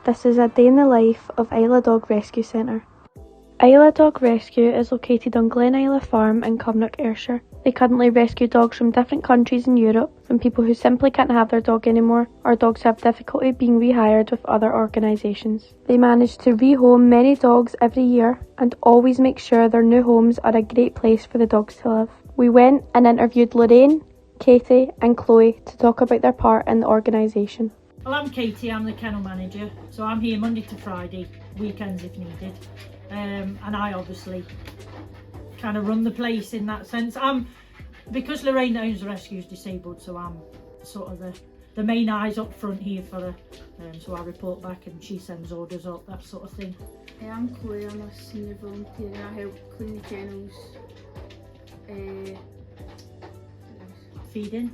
This is a day in the life of Isla Dog Rescue Centre. Isla Dog Rescue is located on Glen Isla Farm in Cumnock, Ayrshire. They currently rescue dogs from different countries in Europe, from people who simply can't have their dog anymore, or dogs who have difficulty being rehired with other organisations. They manage to rehome many dogs every year and always make sure their new homes are a great place for the dogs to live. We went and interviewed Lorraine, Katie and Chloe to talk about their part in the organisation. Well, I'm Katie, I'm the kennel manager, so I'm here Monday to Friday, weekends if needed. And I obviously kind of run the place in that sense. Because Lorraine that owns the rescue is disabled, so I'm sort of the main eyes up front here for her. So I report back and she sends orders up, that sort of thing. Hey, I'm Chloe, I'm a senior volunteer and I help clean the kennels, Feeding,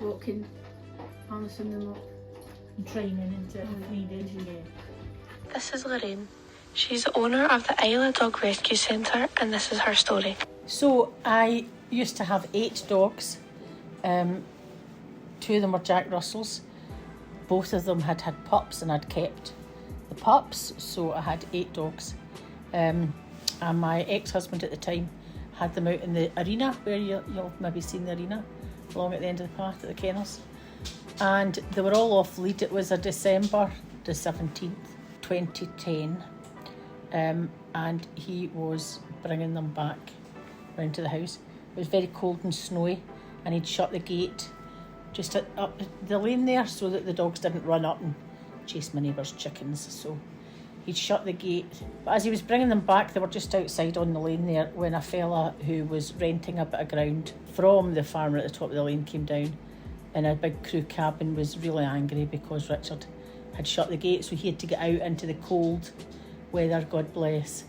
walking, harnessing them up. and training into if needed. Yeah. This is Lorraine. She's the owner of the Isla Dog Rescue Centre and this is her story. So I used to have 8 dogs. 2 of them were Jack Russells. Both of them had pups and I'd kept the pups, so I had 8 dogs. And my ex-husband at the time had them out in the arena, where you'll maybe seen the arena, along at the end of the path at the kennels. And they were all off lead. It was a December the 17th, 2010. And he was bringing them back round to the house. It was very cold and snowy and he'd shut the gate just up the lane there so that the dogs didn't run up and chase my neighbour's chickens. So he'd shut the gate. But as he was bringing them back, they were just outside on the lane there when a fella who was renting a bit of ground from the farmer at the top of the lane came down in a big crew cabin, was really angry because Richard had shut the gate, so he had to get out into the cold weather, God bless,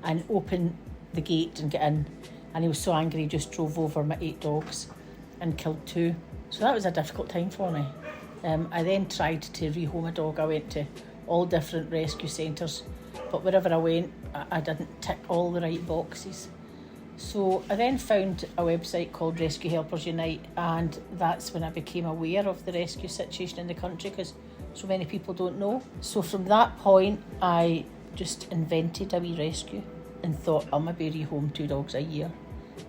and open the gate and get in. And he was so angry he just drove over my 8 dogs and killed 2. So that was a difficult time for me. I then tried to rehome a dog. I went to all different rescue centres, but wherever I went I didn't tick all the right boxes. So I then found a website called Rescue Helpers Unite, and that's when I became aware of the rescue situation in the country because so many people don't know. So from that point I just invented a wee rescue and thought I'll maybe rehome 2 dogs a year.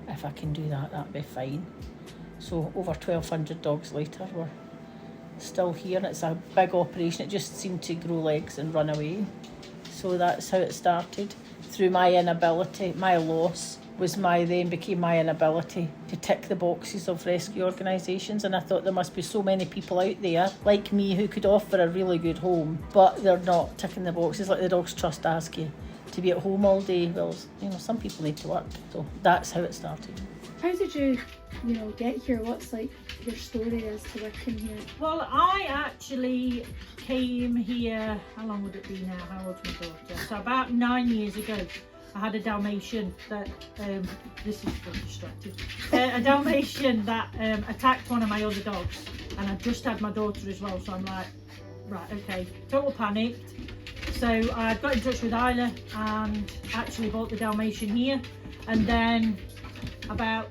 If I can do that, that'd be fine. So over 1,200 dogs later, we're still here and it's a big operation. It just seemed to grow legs and run away. So that's how it started. Through my inability, my loss became my inability to tick the boxes of rescue organisations, and I thought there must be so many people out there like me who could offer a really good home, but they're not ticking the boxes. Like the Dogs Trust ask you to be at home all day. Well, some people need to work. So that's how it started. How did you get here? What's like your story as to working here? Well, I actually came here, how long would it be now? How old's my daughter? So about 9 years ago. I had a Dalmatian that, this is very distracting, a Dalmatian that attacked one of my other dogs, and I just had my daughter as well, so I'm like, right, okay, total panicked. So I got in touch with Isla and actually bought the Dalmatian here, and then about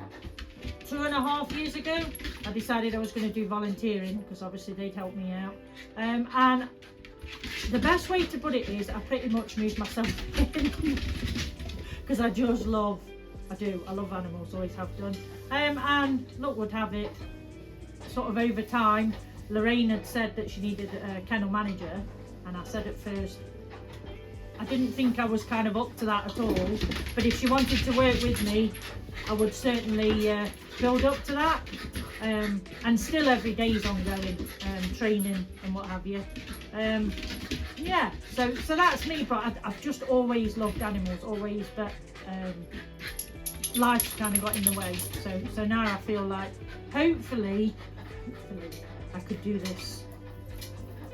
2.5 years ago I decided I was going to do volunteering because obviously they'd help me out, and the best way to put it is I pretty much moved myself in because I just love animals, always have done. And luck would have it, sort of over time, Lorraine had said that she needed a kennel manager, and I said at first I didn't think I was kind of up to that at all, but if she wanted to work with me I would certainly build up to that, and still every day is ongoing, training and what have you. Yeah, so that's me, but I've just always loved animals, always, but life's kind of got in the way, so now I feel like hopefully I could do this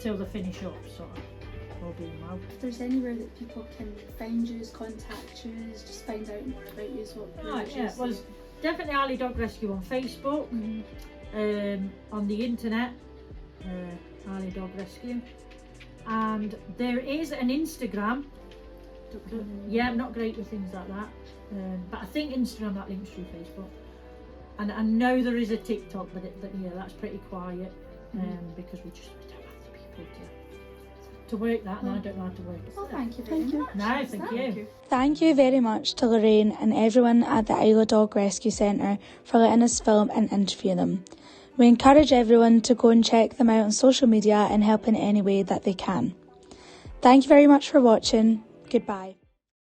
till the finish up, sort of. Well. If there's anywhere that people can find you, contact you, just find out more about you, Right, yeah, well, definitely Isla Dog Rescue on Facebook, on the internet, Isla Dog Rescue, and there is an Instagram. Yeah, I'm not great with things like that, but I think Instagram that links through Facebook. And I know there is a TikTok, but yeah, that's pretty quiet because we don't have the people to work that, and I don't know how to work it. Well, thank you very much. No, thank you. Thank you very much to Lorraine and everyone at the Isla Dog Rescue Centre for letting us film and interview them. We encourage everyone to go and check them out on social media and help in any way that they can. Thank you very much for watching. Goodbye.